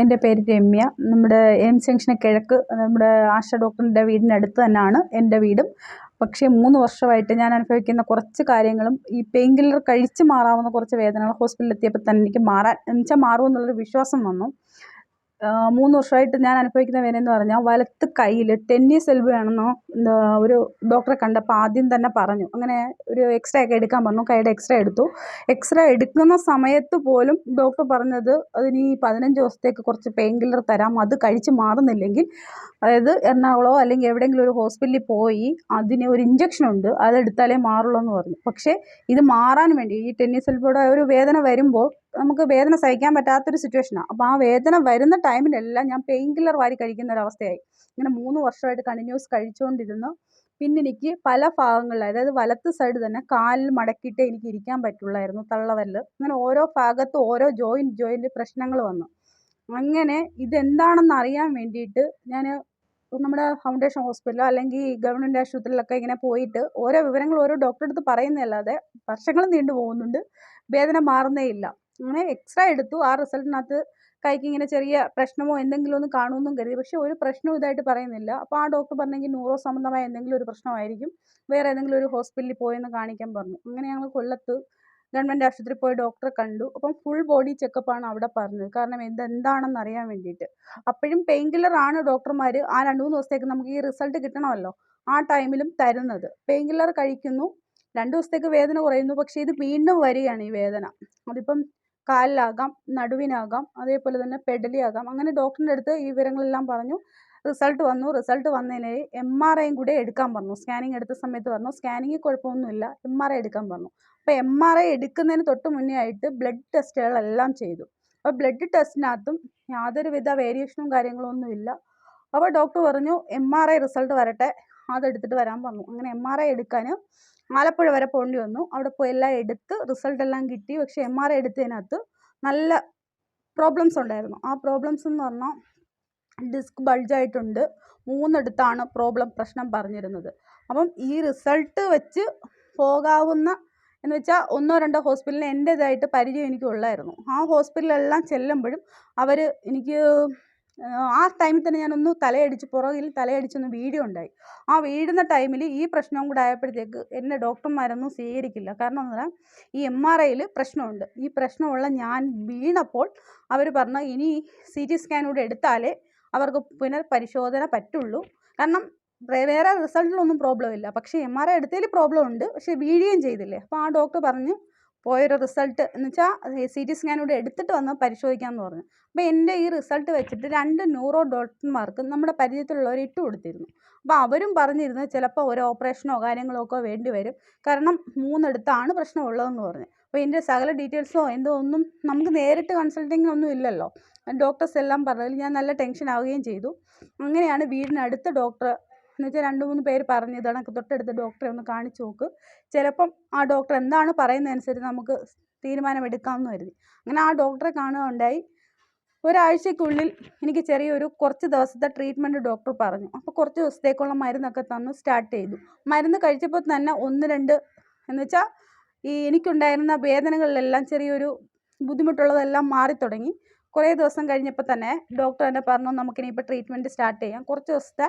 എൻ്റെ പേര് രമ്യ. നമ്മുടെ എയിംസ് ജംഗ്ഷന് കിഴക്ക് നമ്മുടെ ആശ ഡോക്ടറിൻ്റെ വീടിനടുത്ത് തന്നെയാണ് എൻ്റെ വീടും. പക്ഷേ 3 വർഷമായിട്ട് ഞാൻ അനുഭവിക്കുന്ന കുറച്ച് കാര്യങ്ങളും ഈ പെയിൻ കില്ലർ കഴിച്ച് മാറാവുന്ന കുറച്ച് വേദനകൾ ഹോസ്പിറ്റലിൽ എത്തിയപ്പോൾ തന്നെ എനിക്ക് മാറുമെന്നുള്ളൊരു വിശ്വാസം വന്നു. 3 വർഷമായിട്ട് ഞാൻ അനുഭവിക്കുന്ന വേദന എന്ന് പറഞ്ഞാൽ വലത്ത് കയ്യിൽ ടെന്നീസ് എൽബോ ആണെന്നോ ഒരു ഡോക്ടറെ കണ്ടപ്പോൾ ആദ്യം തന്നെ പറഞ്ഞു. അങ്ങനെ ഒരു എക്സ്റേ ഒക്കെ എടുക്കാൻ പറഞ്ഞു. കൈയുടെ എക്സ്റേ എടുത്തു. എക്സ്റേ എടുക്കുന്ന സമയത്ത് പോലും ഡോക്ടർ പറഞ്ഞത് അതിന് 15 ദിവസത്തേക്ക് കുറച്ച് പെയിൻ കില്ലർ തരാം, അത് കഴിച്ച് മാറുന്നില്ലെങ്കിൽ അതായത് എറണാകുളമോ അല്ലെങ്കിൽ എവിടെയെങ്കിലും ഒരു ഹോസ്പിറ്റലിൽ പോയി അതിന് ഒരു ഇഞ്ചക്ഷൻ ഉണ്ട്, അതെടുത്താലേ മാറുള്ളൂ എന്ന് പറഞ്ഞു. പക്ഷേ ഇത് മാറാൻ വേണ്ടി ഈ ടെന്നീസ് എൽബോയുടെ ഒരു വേദന വരുമ്പോൾ നമുക്ക് വേദന സഹിക്കാൻ പറ്റാത്തൊരു സിറ്റുവേഷനാണ്. അപ്പോൾ ആ വേദന വരുന്ന ടൈമിലെല്ലാം ഞാൻ പെയിൻ കില്ലർ വാരി കഴിക്കുന്ന ഒരവസ്ഥയായി. ഇങ്ങനെ 3 വർഷമായിട്ട് കണ്ടിന്യൂസ് കഴിച്ചുകൊണ്ടിരുന്നു. പിന്നെ എനിക്ക് പല ഭാഗങ്ങളിൽ, അതായത് വലത്ത് സൈഡ് തന്നെ കാലിൽ മടക്കിയിട്ടേ എനിക്ക് ഇരിക്കാൻ പറ്റുള്ളായിരുന്നു, തള്ളവരൽ. അങ്ങനെ ഓരോ ഭാഗത്ത് ഓരോ ജോയിൻറ്റ് പ്രശ്നങ്ങൾ വന്നു. അങ്ങനെ ഇതെന്താണെന്ന് അറിയാൻ വേണ്ടിയിട്ട് ഞാൻ നമ്മുടെ ഫൗണ്ടേഷൻ ഹോസ്പിറ്റലോ അല്ലെങ്കിൽ ഗവൺമെൻറ് ആശുപത്രിയിലൊക്കെ ഇങ്ങനെ പോയിട്ട് ഓരോ വിവരങ്ങൾ ഓരോ ഡോക്ടറെ അടുത്ത് പറയുന്നതല്ലാതെ വർഷങ്ങൾ നീണ്ടു പോകുന്നുണ്ട്, വേദന മാറുന്നേ ഇല്ല. അങ്ങനെ എക്സ്റേ എടുത്തു. ആ റിസൾട്ടിനകത്ത് കൈക്ക് ഇങ്ങനെ ചെറിയ പ്രശ്നമോ എന്തെങ്കിലും ഒന്ന് കാണുമെന്നും കരുതി. പക്ഷേ ഒരു പ്രശ്നവും ഇതായിട്ട് പറയുന്നില്ല. അപ്പോൾ ആ ഡോക്ടർ പറഞ്ഞെങ്കിൽ ന്യൂറോ സംബന്ധമായ എന്തെങ്കിലും ഒരു പ്രശ്നമായിരിക്കും, വേറെ ഏതെങ്കിലും ഒരു ഹോസ്പിറ്റലിൽ പോയെന്ന് കാണിക്കാൻ പറഞ്ഞു. അങ്ങനെ ഞങ്ങൾ കൊല്ലത്ത് ഗവൺമെൻറ് ആശുപത്രിയിൽ പോയി ഡോക്ടറെ കണ്ടു. അപ്പം ഫുൾ ബോഡി ചെക്കപ്പാണ് അവിടെ പറഞ്ഞത്. കാരണം എന്താണെന്ന് അറിയാൻ വേണ്ടിയിട്ട്. അപ്പോഴും പെയിൻ കില്ലർ ആണ് ഡോക്ടർമാർ ആ 2-3 ദിവസത്തേക്ക് നമുക്ക് ഈ റിസൾട്ട് കിട്ടണമല്ലോ ആ ടൈമിലും തരുന്നത്. പെയിൻ കില്ലർ കഴിക്കുന്നു, 2 ദിവസത്തേക്ക് വേദന കുറയുന്നു. പക്ഷേ ഇത് വീണ്ടും വരികയാണ് ഈ വേദന. അതിപ്പം കാലിലാകാം, നടുവിനാകാം, അതേപോലെ തന്നെ പെടലിയാകാം. അങ്ങനെ ഡോക്ടറിൻ്റെ അടുത്ത് ഈ വിവരങ്ങളെല്ലാം പറഞ്ഞു. റിസൾട്ട് വന്നു. റിസൾട്ട് വന്നതിന് MRI കൂടെ എടുക്കാൻ പറഞ്ഞു. സ്കാനിങ് എടുത്ത സമയത്ത് പറഞ്ഞു സ്കാനിങ്ങിൽ കുഴപ്പമൊന്നുമില്ല, MRI എടുക്കാൻ പറഞ്ഞു. അപ്പോൾ MRI എടുക്കുന്നതിന് തൊട്ട് മുന്നേ ആയിട്ട് ബ്ലഡ് ടെസ്റ്റുകളെല്ലാം ചെയ്തു. അപ്പോൾ ബ്ലഡ് ടെസ്റ്റിനകത്തും യാതൊരുവിധ വേരിയേഷനും കാര്യങ്ങളൊന്നും ഇല്ല. അപ്പോൾ ഡോക്ടർ പറഞ്ഞു MRI റിസൾട്ട് വരട്ടെ, അതെടുത്തിട്ട് വരാൻ പറഞ്ഞു. അങ്ങനെ MRI എടുക്കാൻ ആലപ്പുഴ വരെ പോകേണ്ടി വന്നു. അവിടെ പോയി എല്ലാം എടുത്ത് റിസൾട്ട് എല്ലാം കിട്ടി. പക്ഷേ MRI എടുത്തതിനകത്ത് നല്ല പ്രോബ്ലംസ് ഉണ്ടായിരുന്നു. ആ പ്രോബ്ലംസ് എന്ന് പറഞ്ഞാൽ ഡിസ്ക് ബൾജായിട്ടുണ്ട്. 3 പ്രശ്നം പറഞ്ഞിരുന്നത്. അപ്പം ഈ റിസൾട്ട് വെച്ച് പോകാവുന്ന എന്ന് വെച്ചാൽ 1-2 ഹോസ്പിറ്റലിൽ എൻ്റേതായിട്ട് പരിചയം എനിക്കുള്ളായിരുന്നു. ആ ഹോസ്പിറ്റലിലെല്ലാം ചെല്ലുമ്പോഴും അവർ എനിക്ക് ആ ടൈമിൽ തന്നെ ഞാനൊന്ന് പുറകിൽ തലയടിച്ചൊന്ന് വീഴുകയുണ്ടായി. ആ വീഴുന്ന ടൈമിൽ ഈ പ്രശ്നവും കൂടെ ആയപ്പോഴത്തേക്ക് എന്നെ ഡോക്ടർമാരൊന്നും സ്വീകരിക്കില്ല. കാരണം എന്ന് പറഞ്ഞാൽ ഈ MRIയിൽ പ്രശ്നമുണ്ട്. ഈ പ്രശ്നമുള്ള ഞാൻ വീണപ്പോൾ അവർ പറഞ്ഞു ഇനി CT സ്കാൻ കൂടെ എടുത്താലേ അവർക്ക് പുനർപരിശോധന പറ്റുള്ളൂ. കാരണം വേറെ റിസൾട്ടിലൊന്നും പ്രോബ്ലം ഇല്ല, പക്ഷേ MRI എടുത്തതിൽ പ്രോബ്ലം ഉണ്ട്. പക്ഷേ വീഴുകയും ചെയ്തില്ലേ. അപ്പോൾ ആ ഡോക്ടർ പറഞ്ഞു പോയൊരു റിസൾട്ട് എന്ന് വെച്ചാൽ CT സ്കാൻ കൂടെ എടുത്തിട്ട് വന്ന് പരിശോധിക്കാമെന്ന് പറഞ്ഞു. അപ്പോൾ എൻ്റെ ഈ റിസൾട്ട് വെച്ചിട്ട് 2 ന്യൂറോ ഡോക്ടർമാർക്ക് നമ്മുടെ പരിചയത്തിലുള്ളവർ ഇട്ട് കൊടുത്തിരുന്നു. അപ്പോൾ അവരും പറഞ്ഞിരുന്നത് ചിലപ്പോൾ ഒരു ഓപ്പറേഷനോ കാര്യങ്ങളോ ഒക്കെ വേണ്ടി വരും, കാരണം 3 പ്രശ്നമുള്ളതെന്ന് പറഞ്ഞു. അപ്പോൾ ഇതിൻ്റെ സകല ഡീറ്റെയിൽസോ ഒന്നും നമുക്ക് നേരിട്ട് കൺസൾട്ടിങ്ങൊന്നും ഇല്ലല്ലോ. ഡോക്ടേഴ്സ് എല്ലാം പറഞ്ഞതിൽ ഞാൻ നല്ല ടെൻഷൻ ആവുകയും ചെയ്തു. അങ്ങനെയാണ് വീടിനടുത്ത ഡോക്ടർ എന്ന് വെച്ചാൽ 2-3 പേര് പറഞ്ഞു ഇതാണ് തൊട്ടടുത്ത ഡോക്ടറെ ഒന്ന് കാണിച്ചു നോക്ക്, ചിലപ്പം ആ ഡോക്ടർ എന്താണ് പറയുന്നതനുസരിച്ച് നമുക്ക് തീരുമാനമെടുക്കാമെന്ന് കരുതി. അങ്ങനെ ആ ഡോക്ടറെ കാണുകയുണ്ടായി. ഒരാഴ്ചയ്ക്കുള്ളിൽ എനിക്ക് കുറച്ച് ദിവസത്തെ ട്രീറ്റ്മെൻറ്റ് ഡോക്ടർ പറഞ്ഞു. അപ്പോൾ കുറച്ച് ദിവസത്തേക്കുള്ള മരുന്നൊക്കെ തന്നു സ്റ്റാർട്ട് ചെയ്തു. മരുന്ന് കഴിച്ചപ്പോൾ തന്നെ 1-2 എന്ന് വെച്ചാൽ ഈ എനിക്കുണ്ടായിരുന്ന വേദനകളിലെല്ലാം ചെറിയൊരു ബുദ്ധിമുട്ടുള്ളതെല്ലാം മാറിത്തുടങ്ങി. കുറേ ദിവസം കഴിഞ്ഞപ്പോൾ തന്നെ ഡോക്ടർ തന്നെ പറഞ്ഞു നമുക്കിനിപ്പോൾ ട്രീറ്റ്മെൻറ്റ് സ്റ്റാർട്ട് ചെയ്യാം, കുറച്ച് ദിവസത്തെ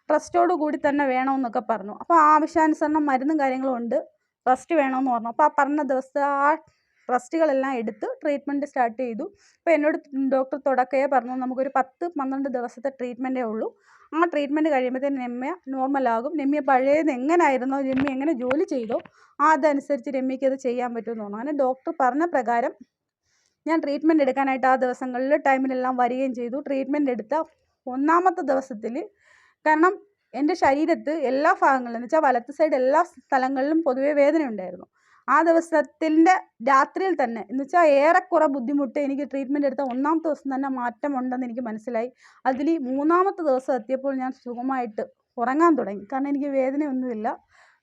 റെസ്റ്റോട് കൂടി തന്നെ വേണമെന്നൊക്കെ പറഞ്ഞു. അപ്പോൾ ആവശ്യാനുസരണം മരുന്നും കാര്യങ്ങളും ഉണ്ട്, റെസ്റ്റ് വേണമെന്ന് പറഞ്ഞു. അപ്പോൾ ആ പറഞ്ഞ ദിവസത്തെ ആ റെസ്റ്റുകളെല്ലാം എടുത്ത് ട്രീറ്റ്മെൻറ്റ് സ്റ്റാർട്ട് ചെയ്തു. അപ്പോൾ എന്നോട് ഡോക്ടർ തുടക്കമേ പറഞ്ഞു നമുക്കൊരു 10-12 ദിവസത്തെ ട്രീറ്റ്മെൻറ്റേ ഉള്ളൂ. ആ ട്രീറ്റ്മെൻറ്റ് കഴിയുമ്പോഴത്തേന് രമ്യ നോർമലാകും. രമ്യ പഴയത് എങ്ങനായിരുന്നോ, രമ്യ എങ്ങനെ ജോലി ചെയ്തോ അതനുസരിച്ച് രമ്യയ്ക്ക് അത് ചെയ്യാൻ പറ്റുമെന്ന് പറഞ്ഞു. അങ്ങനെ ഡോക്ടർ പറഞ്ഞ പ്രകാരം ഞാൻ ട്രീറ്റ്മെൻറ്റ് എടുക്കാനായിട്ട് ആ ദിവസങ്ങളിൽ ടൈമിലെല്ലാം വരികയും ചെയ്തു. ട്രീറ്റ്മെൻറ്റ് എടുത്ത 1-ാമത്തെ ദിവസത്തിൽ, കാരണം എൻ്റെ ശരീരത്ത് എല്ലാ ഭാഗങ്ങളിലും എന്ന് വെച്ചാൽ വലത്ത് സൈഡ് എല്ലാ സ്ഥലങ്ങളിലും പൊതുവേ വേദന ഉണ്ടായിരുന്നു. ആ ദിവസത്തിൻ്റെ രാത്രിയിൽ തന്നെ എന്ന് വെച്ചാൽ ഏറെക്കുറെ ബുദ്ധിമുട്ട് എനിക്ക് ട്രീറ്റ്മെൻറ്റ് എടുത്ത 1-ാമത്തെ ദിവസം തന്നെ മാറ്റമുണ്ടെന്ന് എനിക്ക് മനസ്സിലായി. അതിൽ 3-ാമത്തെ ദിവസം എത്തിയപ്പോൾ ഞാൻ സുഖമായിട്ട് ഉറങ്ങാൻ തുടങ്ങി. കാരണം എനിക്ക് വേദനയൊന്നുമില്ല,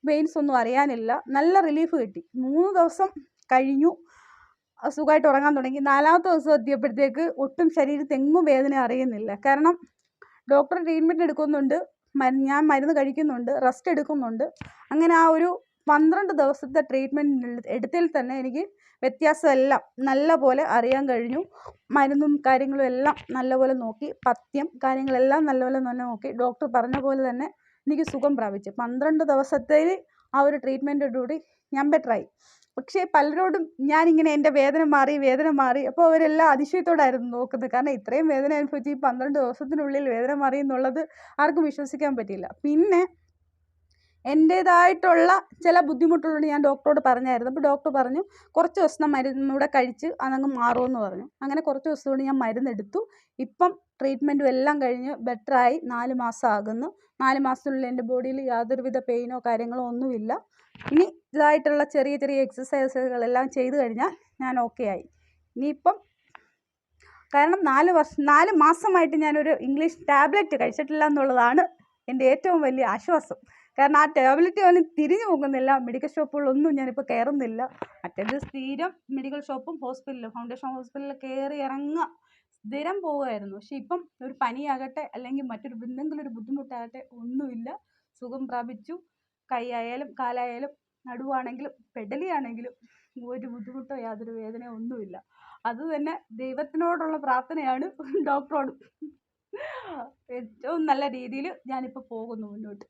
പെയിൻസ് ഒന്നും അറിയാനില്ല, നല്ല റിലീഫ് കിട്ടി. 3 ദിവസം കഴിഞ്ഞു, സുഖമായിട്ട് ഉറങ്ങാൻ തുടങ്ങി. 4-ാമത്തെ ദിവസം എത്തിയപ്പോഴത്തേക്ക് ഒട്ടും ശരീരത്തെങ്ങും വേദന അറിയുന്നില്ല. കാരണം ഡോക്ടർ ട്രീറ്റ്മെൻറ്റ് എടുക്കുന്നുണ്ട്, ഞാൻ മരുന്ന് കഴിക്കുന്നുണ്ട്, റെസ്റ്റ് എടുക്കുന്നുണ്ട്. അങ്ങനെ ആ ഒരു 12 ദിവസത്തെ ട്രീറ്റ്മെൻറ്റ് എടുത്തതിൽ തന്നെ എനിക്ക് വ്യത്യാസമെല്ലാം നല്ല പോലെ അറിയാൻ കഴിഞ്ഞു. മരുന്നും കാര്യങ്ങളും എല്ലാം നല്ലപോലെ നോക്കി, പഥ്യം കാര്യങ്ങളെല്ലാം നല്ലപോലെ തന്നെ നോക്കി. ഡോക്ടർ പറഞ്ഞ പോലെ തന്നെ എനിക്ക് സുഖം പ്രാപിച്ചു. 12 ദിവസത്തേൽ ആ ഒരു ട്രീറ്റ്മെൻറ്റോടുകൂടി ഞാൻ ബെറ്ററായി. പക്ഷേ പലരോടും ഞാനിങ്ങനെ എൻ്റെ വേദന മാറി അപ്പോൾ അവരെല്ലാം അതിശയത്തോടായിരുന്നു നോക്കുന്നത്. കാരണം ഇത്രയും വേദന അനുഭവിച്ച് ഈ 12 ദിവസത്തിനുള്ളിൽ വേദന മാറി എന്നുള്ളത് ആർക്കും വിശ്വസിക്കാൻ പറ്റിയില്ല. പിന്നെ എൻ്റേതായിട്ടുള്ള ചില ബുദ്ധിമുട്ടുകളോട് ഞാൻ ഡോക്ടറോട് പറഞ്ഞായിരുന്നു. അപ്പോൾ ഡോക്ടർ പറഞ്ഞു കുറച്ച് ദിവസം മരുന്നൂടെ കഴിച്ച് അതങ്ങ് മാറുമെന്ന് പറഞ്ഞു. അങ്ങനെ കുറച്ച് ദിവസം കൊണ്ട് ഞാൻ മരുന്നെടുത്തു. ഇപ്പം ട്രീറ്റ്മെൻറ്റും എല്ലാം കഴിഞ്ഞ് ബെറ്ററായി. 4 മാസം ആകുന്നു. 4 മാസത്തിനുള്ളിൽ എൻ്റെ ബോഡിയിൽ യാതൊരുവിധ പെയിനോ കാര്യങ്ങളോ ഒന്നുമില്ല. ഇനി ഇതായിട്ടുള്ള ചെറിയ ചെറിയ എക്സസൈസുകളെല്ലാം ചെയ്ത് കഴിഞ്ഞാൽ ഞാൻ ഓക്കെ ആയി. ഇനിയിപ്പം കാരണം 4 മാസമായിട്ട് ഞാനൊരു ഇംഗ്ലീഷ് ടാബ്ലറ്റ് കഴിച്ചിട്ടില്ല എന്നുള്ളതാണ് എൻ്റെ ഏറ്റവും വലിയ ആശ്വാസം. കാരണം ആ ടാബ്ലറ്റ് പോലും തിരിഞ്ഞു നോക്കുന്നില്ല. മെഡിക്കൽ ഷോപ്പുകളൊന്നും ഞാനിപ്പോൾ കയറുന്നില്ല. മറ്റേത് സ്ഥിരം മെഡിക്കൽ ഷോപ്പും ഹോസ്പിറ്റലും, ഫൗണ്ടേഷൻ ഹോസ്പിറ്റലിൽ കയറി ഇറങ്ങുക സ്ഥിരം പോവുമായിരുന്നു. പക്ഷെ ഇപ്പം ഒരു പനിയാകട്ടെ അല്ലെങ്കിൽ മറ്റൊരു എന്തെങ്കിലും ഒരു ബുദ്ധിമുട്ടാകട്ടെ ഒന്നുമില്ല. സുഖം പ്രാപിച്ചു. കൈയായാലും കാലായാലും നടുവാണെങ്കിലും പെടലിയാണെങ്കിലും ഒരു ബുദ്ധിമുട്ടോ യാതൊരു വേദനയോ ഒന്നുമില്ല. അത് തന്നെ ദൈവത്തിനോടുള്ള പ്രാർത്ഥനയാണ്, ഡോക്ടറോടും. ഏറ്റവും നല്ല രീതിയിൽ ഞാനിപ്പോൾ പോകുന്നു മുന്നോട്ട്.